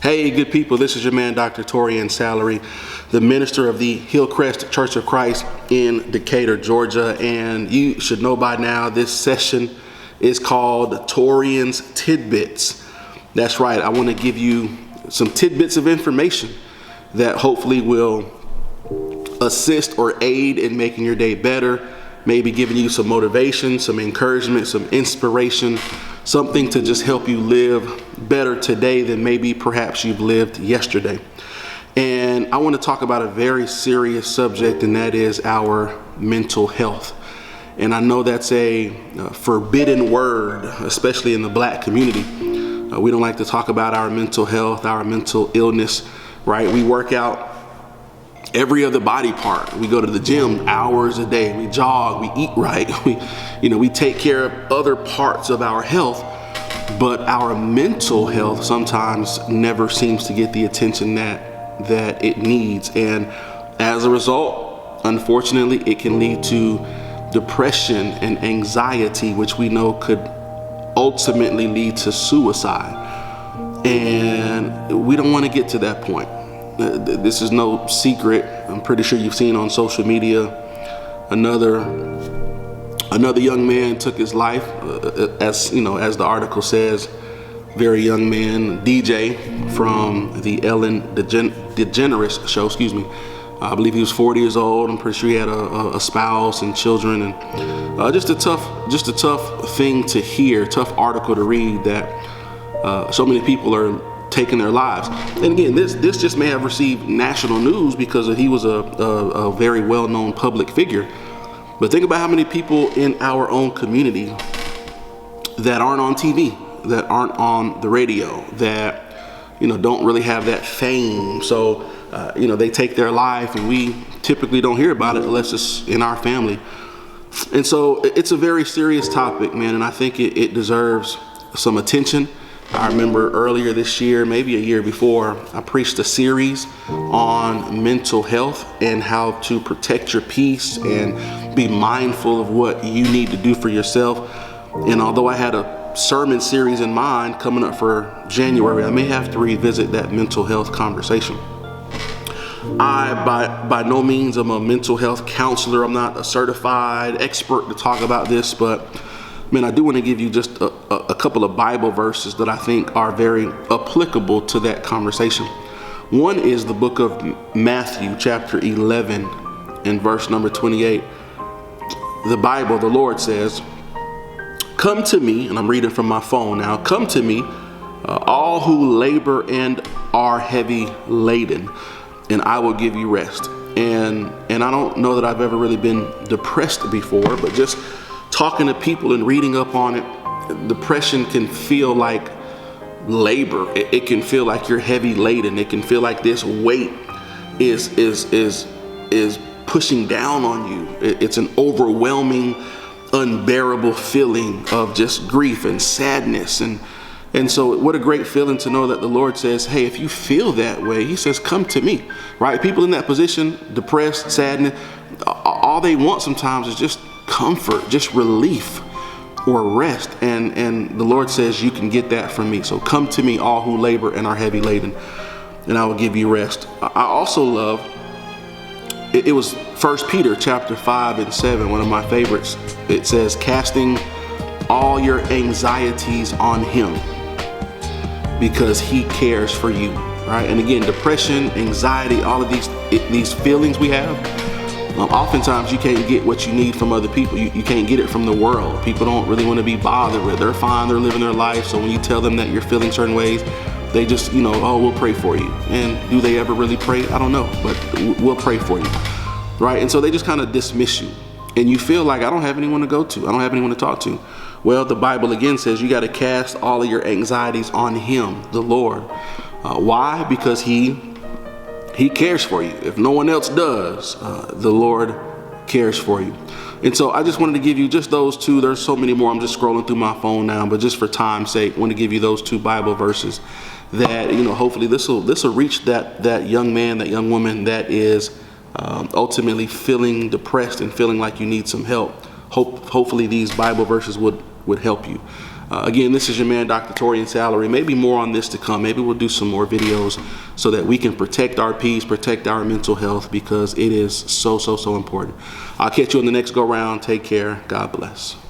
Hey, good people, this is your man, Dr. TORIAN'S, the minister of the Hillcrest Church of Christ in Decatur, Georgia. And you should know by now, this session is called TORIAN'S Tidbits. That's right, I want to give you some tidbits of information that hopefully will assist or aid in making your day better, maybe giving you some motivation, some encouragement, some inspiration, something to just help you live better today than maybe perhaps you've lived yesterday. And I want to talk about a very serious subject, and that is our mental health. And I know that's a forbidden word, especially in the Black community. We don't like to talk about our mental health, our mental illness, right? We work out every other body part. We go to the gym hours a day. We jog, we eat right. We take care of other parts of our health, but our mental health sometimes never seems to get the attention that it needs. And as a result, unfortunately, it can lead to depression and anxiety, which we know could ultimately lead to suicide. And we don't want to get to that point. This is no secret. I'm pretty sure you've seen on social media another young man took his life, as the article says, very young man, DJ from the Ellen DeGeneres show, I believe he was 40 years old. I'm pretty sure he had a spouse and children, and just a tough thing to hear, tough article to read, that so many people are taking their lives. And again, this just may have received national news because he was a very well-known public figure. But think about how many people in our own community that aren't on TV, that aren't on the radio, that don't really have that fame. So they take their life, and we typically don't hear about it unless it's in our family. And so it's a very serious topic, man, and I think it deserves some attention. I remember earlier this year, maybe a year before, I preached a series on mental health and how to protect your peace and be mindful of what you need to do for yourself. And although I had a sermon series in mind coming up for January, I may have to revisit that mental health conversation. I, by no means, am a mental health counselor. I'm not a certified expert to talk about this, but man, I do want to give you just a couple of Bible verses that I think are very applicable to that conversation. One is the book of Matthew, chapter 11, and verse number 28. The Bible, the Lord says, "Come to me," and I'm reading from my phone now, "Come to me, all who labor and are heavy laden, and I will give you rest." And I don't know that I've ever really been depressed before, but just talking to people and reading up on it, depression can feel like labor. It can feel like you're heavy laden. It can feel like this weight is pushing down on you. It's an overwhelming, unbearable feeling of just grief and sadness. And so what a great feeling to know that the Lord says, hey, if you feel that way, he says, come to me, right? People in that position, depressed, sadness, all they want sometimes is just comfort, just relief or rest. And the Lord says you can get that from me. So come to me, all who labor and are heavy laden, and I will give you rest. I also love, it was 1 Peter chapter 5 and 7, one of my favorites. It says, casting all your anxieties on him because he cares for you, right? And again, depression, anxiety, all of these feelings we have, oftentimes you can't get what you need from other people. You can't get it from the world. People don't really want to be bothered with. They're fine. They're living their life. So when you tell them that you're feeling certain ways, they just, oh, we'll pray for you. And do they ever really pray? I don't know, but we'll pray for you, right? And so they just kind of dismiss you. And you feel like, I don't have anyone to go to. I don't have anyone to talk to. Well, the Bible again says you got to cast all of your anxieties on him, the Lord. Why? Because he cares for you. If no one else does, the Lord cares for you. And so I just wanted to give you just those two. There's so many more. I'm just scrolling through my phone now, but just for time's sake, I want to give you those two Bible verses that, hopefully this will reach that young man, that young woman that is ultimately feeling depressed and feeling like you need some help. Hopefully these Bible verses would help you. Again, this is your man, Dr. Torian Salary. Maybe more on this to come. Maybe we'll do some more videos so that we can protect our peace, protect our mental health, because it is so important. I'll catch you on the next go round. Take care. God bless.